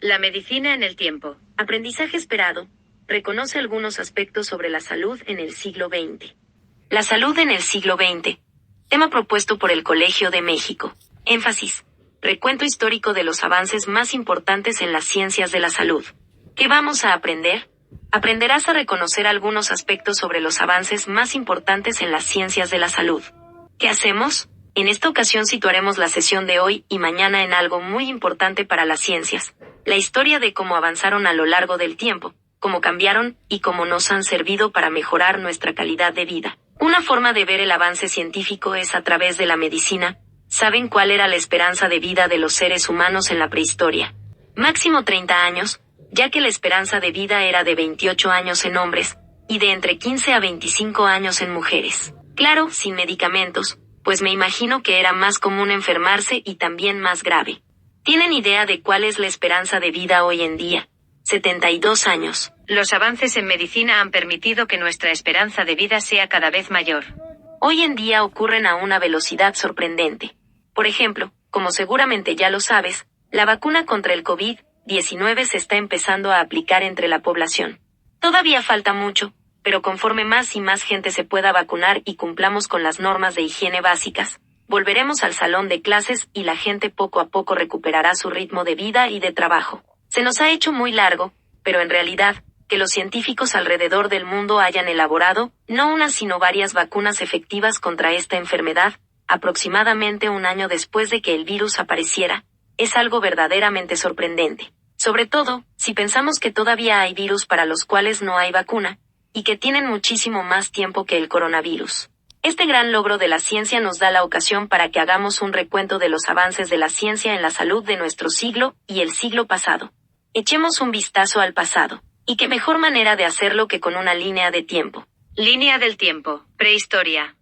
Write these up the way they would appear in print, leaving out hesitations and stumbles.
La medicina en el tiempo. Aprendizaje esperado. Reconoce algunos aspectos sobre la salud en el siglo XX. La salud en el siglo XX. Tema propuesto por el Colegio de México. Énfasis. Recuento histórico de los avances más importantes en las ciencias de la salud. ¿Qué vamos a aprender? Aprenderás a reconocer algunos aspectos sobre los avances más importantes en las ciencias de la salud. ¿Qué hacemos? En esta ocasión situaremos la sesión de hoy y mañana en algo muy importante para las ciencias. La historia de cómo avanzaron a lo largo del tiempo, cómo cambiaron y cómo nos han servido para mejorar nuestra calidad de vida. Una forma de ver el avance científico es a través de la medicina. ¿Saben cuál era la esperanza de vida de los seres humanos en la prehistoria? Máximo 30 años, ya que la esperanza de vida era de 28 años en hombres, y de entre 15 a 25 años en mujeres. Claro, sin medicamentos, pues me imagino que era más común enfermarse y también más grave. ¿Tienen idea de cuál es la esperanza de vida hoy en día? 72 años. Los avances en medicina han permitido que nuestra esperanza de vida sea cada vez mayor. Hoy en día ocurren a una velocidad sorprendente. Por ejemplo, como seguramente ya lo sabes, la vacuna contra el COVID-19 se está empezando a aplicar entre la población. Todavía falta mucho, pero conforme más y más gente se pueda vacunar y cumplamos con las normas de higiene básicas, volveremos al salón de clases y la gente poco a poco recuperará su ritmo de vida y de trabajo. Se nos ha hecho muy largo, pero en realidad, que los científicos alrededor del mundo hayan elaborado, no una sino varias vacunas efectivas contra esta enfermedad, aproximadamente un año después de que el virus apareciera, es algo verdaderamente sorprendente. Sobre todo, si pensamos que todavía hay virus para los cuales no hay vacuna, y que tienen muchísimo más tiempo que el coronavirus. Este gran logro de la ciencia nos da la ocasión para que hagamos un recuento de los avances de la ciencia en la salud de nuestro siglo y el siglo pasado. Echemos un vistazo al pasado. Y qué mejor manera de hacerlo que con una línea de tiempo. Línea del tiempo. Prehistoria.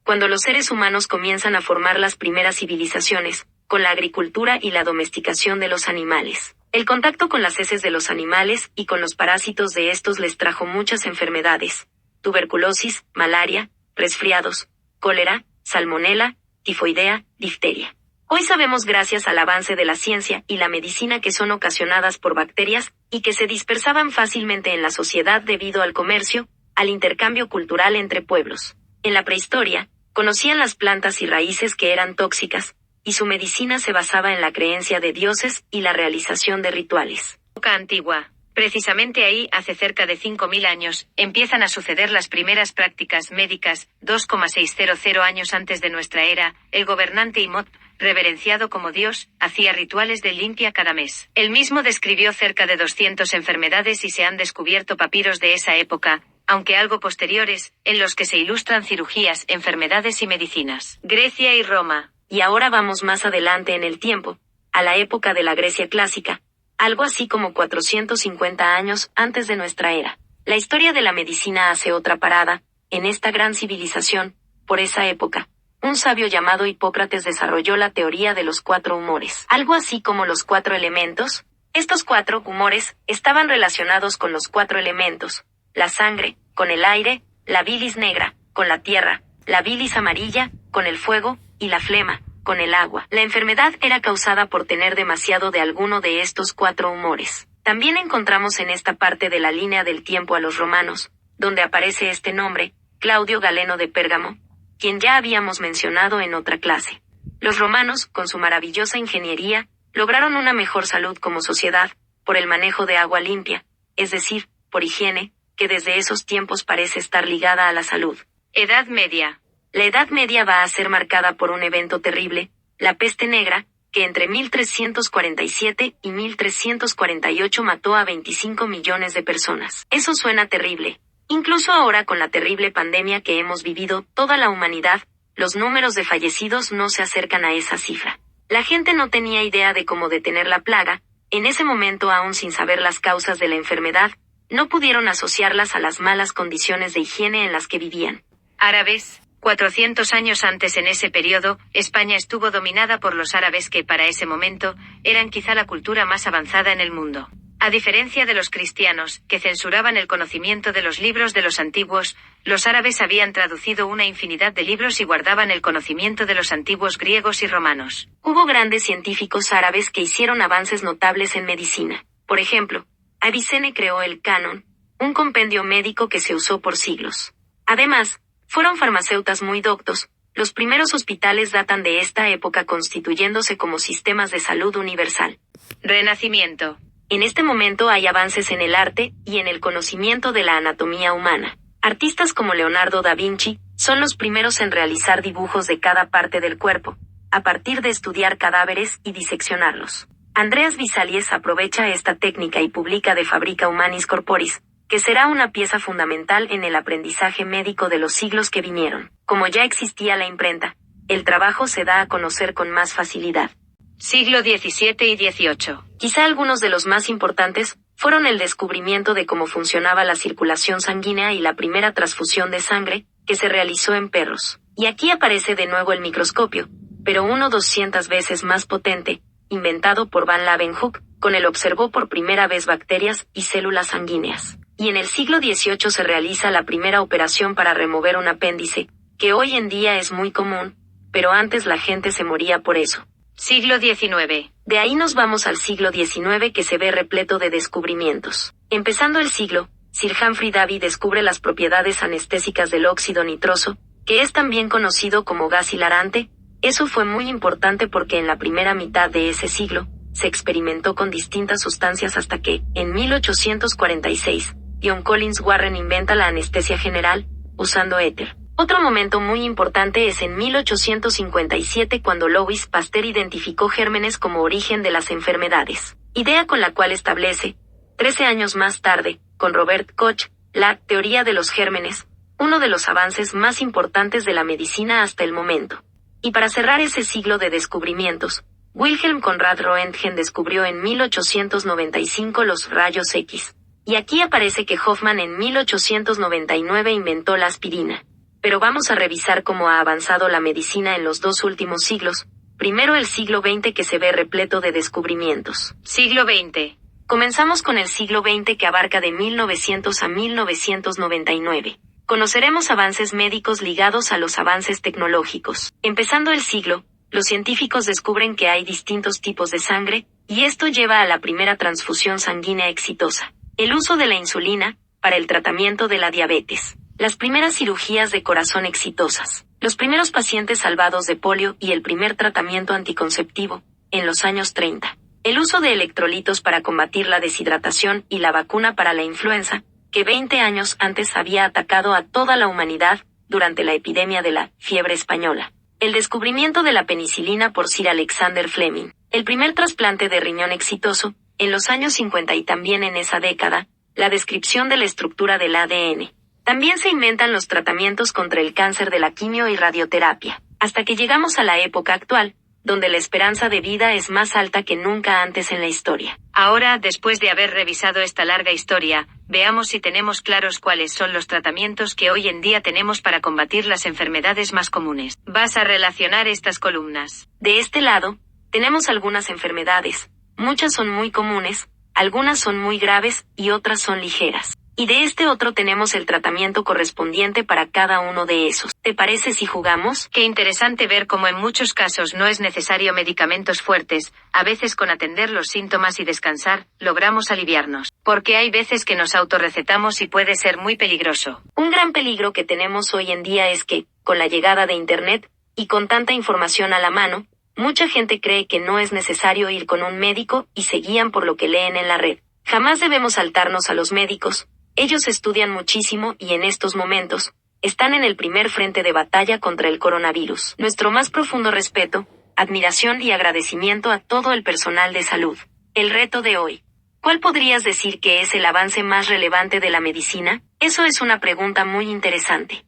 Cuando los seres humanos comienzan a formar las primeras civilizaciones, con la agricultura y la domesticación de los animales. El contacto con las heces de los animales y con los parásitos de estos les trajo muchas enfermedades: tuberculosis, malaria, resfriados, cólera, salmonela, tifoidea, difteria. Hoy sabemos gracias al avance de la ciencia y la medicina que son ocasionadas por bacterias y que se dispersaban fácilmente en la sociedad debido al comercio, al intercambio cultural entre pueblos. En la prehistoria, conocían las plantas y raíces que eran tóxicas, y su medicina se basaba en la creencia de dioses y la realización de rituales. Época antigua. Precisamente ahí, hace cerca de 5.000 años, empiezan a suceder las primeras prácticas médicas. 2,600 años antes de nuestra era, el gobernante Imhotep, reverenciado como dios, hacía rituales de limpia cada mes. Él mismo describió cerca de 200 enfermedades y se han descubierto papiros de esa época, aunque algo posteriores, en los que se ilustran cirugías, enfermedades y medicinas. Grecia y Roma. Y ahora vamos más adelante en el tiempo, a la época de la Grecia clásica, algo así como 450 años antes de nuestra era. La historia de la medicina hace otra parada, en esta gran civilización. Por esa época, un sabio llamado Hipócrates desarrolló la teoría de los 4 humores, algo así como los 4 elementos. Estos 4 humores estaban relacionados con los 4 elementos: la sangre, con el aire, la bilis negra, con la tierra, la bilis amarilla, con el fuego, y la flema, con el agua. La enfermedad era causada por tener demasiado de alguno de estos 4 humores. También encontramos en esta parte de la línea del tiempo a los romanos, donde aparece este nombre, Claudio Galeno de Pérgamo, quien ya habíamos mencionado en otra clase. Los romanos, con su maravillosa ingeniería, lograron una mejor salud como sociedad, por el manejo de agua limpia, es decir, por higiene, que desde esos tiempos parece estar ligada a la salud. Edad Media. La Edad Media va a ser marcada por un evento terrible, la peste negra, que entre 1347 y 1348 mató a 25 millones de personas. Eso suena terrible. Incluso ahora con la terrible pandemia que hemos vivido, toda la humanidad, los números de fallecidos no se acercan a esa cifra. La gente no tenía idea de cómo detener la plaga. En ese momento, aún sin saber las causas de la enfermedad, no pudieron asociarlas a las malas condiciones de higiene en las que vivían. Árabes. 400 años antes, en ese periodo, España estuvo dominada por los árabes que, para ese momento, eran quizá la cultura más avanzada en el mundo. A diferencia de los cristianos, que censuraban el conocimiento de los libros de los antiguos, los árabes habían traducido una infinidad de libros y guardaban el conocimiento de los antiguos griegos y romanos. Hubo grandes científicos árabes que hicieron avances notables en medicina. Por ejemplo, Avicenne creó el canon, un compendio médico que se usó por siglos. Además, fueron farmacéutas muy doctos. Los primeros hospitales datan de esta época constituyéndose como sistemas de salud universal. Renacimiento. En este momento hay avances en el arte y en el conocimiento de la anatomía humana. Artistas como Leonardo da Vinci son los primeros en realizar dibujos de cada parte del cuerpo, a partir de estudiar cadáveres y diseccionarlos. Andreas Visalies aprovecha esta técnica y publica De Fabrica Humanis Corporis, que será una pieza fundamental en el aprendizaje médico de los siglos que vinieron. Como ya existía la imprenta, el trabajo se da a conocer con más facilidad. Siglo XVII y XVIII. Quizá algunos de los más importantes fueron el descubrimiento de cómo funcionaba la circulación sanguínea y la primera transfusión de sangre, que se realizó en perros. Y aquí aparece de nuevo el microscopio, pero uno 200 veces más potente, inventado por Van Leeuwenhoek, con él observó por primera vez bacterias y células sanguíneas. Y en el siglo XVIII se realiza la primera operación para remover un apéndice, que hoy en día es muy común, pero antes la gente se moría por eso. Siglo XIX. De ahí nos vamos al siglo XIX, que se ve repleto de descubrimientos. Empezando el siglo, Sir Humphrey Davy descubre las propiedades anestésicas del óxido nitroso, que es también conocido como gas hilarante. Eso fue muy importante porque en la primera mitad de ese siglo, se experimentó con distintas sustancias hasta que, en 1846, John Collins Warren inventa la anestesia general, usando éter. Otro momento muy importante es en 1857 cuando Louis Pasteur identificó gérmenes como origen de las enfermedades, idea con la cual establece, 13 años más tarde, con Robert Koch, la teoría de los gérmenes, uno de los avances más importantes de la medicina hasta el momento. Y para cerrar ese siglo de descubrimientos, Wilhelm Conrad Röntgen descubrió en 1895 los rayos X. Y aquí aparece que Hoffman en 1899 inventó la aspirina. Pero vamos a revisar cómo ha avanzado la medicina en los dos últimos siglos. Primero el siglo XX, que se ve repleto de descubrimientos. Siglo XX. Comenzamos con el siglo XX, que abarca de 1900 a 1999. Conoceremos avances médicos ligados a los avances tecnológicos. Empezando el siglo, los científicos descubren que hay distintos tipos de sangre, y esto lleva a la primera transfusión sanguínea exitosa. El uso de la insulina, para el tratamiento de la diabetes. Las primeras cirugías de corazón exitosas. Los primeros pacientes salvados de polio y el primer tratamiento anticonceptivo, en los años 30. El uso de electrolitos para combatir la deshidratación y la vacuna para la influenza, que 20 años antes había atacado a toda la humanidad, durante la epidemia de la fiebre española. El descubrimiento de la penicilina por Sir Alexander Fleming. El primer trasplante de riñón exitoso, en los años 50 y también en esa década, la descripción de la estructura del ADN. También se inventan los tratamientos contra el cáncer de la quimio y radioterapia, hasta que llegamos a la época actual, donde la esperanza de vida es más alta que nunca antes en la historia. Ahora, después de haber revisado esta larga historia, veamos si tenemos claros cuáles son los tratamientos que hoy en día tenemos para combatir las enfermedades más comunes. Vas a relacionar estas columnas. De este lado, tenemos algunas enfermedades. Muchas son muy comunes, algunas son muy graves y otras son ligeras. Y de este otro tenemos el tratamiento correspondiente para cada uno de esos. ¿Te parece si jugamos? Qué interesante ver cómo en muchos casos no es necesario medicamentos fuertes, a veces con atender los síntomas y descansar, logramos aliviarnos. Porque hay veces que nos autorrecetamos y puede ser muy peligroso. Un gran peligro que tenemos hoy en día es que, con la llegada de Internet, y con tanta información a la mano, mucha gente cree que no es necesario ir con un médico y se guían por lo que leen en la red. Jamás debemos saltarnos a los médicos. Ellos estudian muchísimo y en estos momentos, están en el primer frente de batalla contra el coronavirus. Nuestro más profundo respeto, admiración y agradecimiento a todo el personal de salud. El reto de hoy. ¿Cuál podrías decir que es el avance más relevante de la medicina? Eso es una pregunta muy interesante.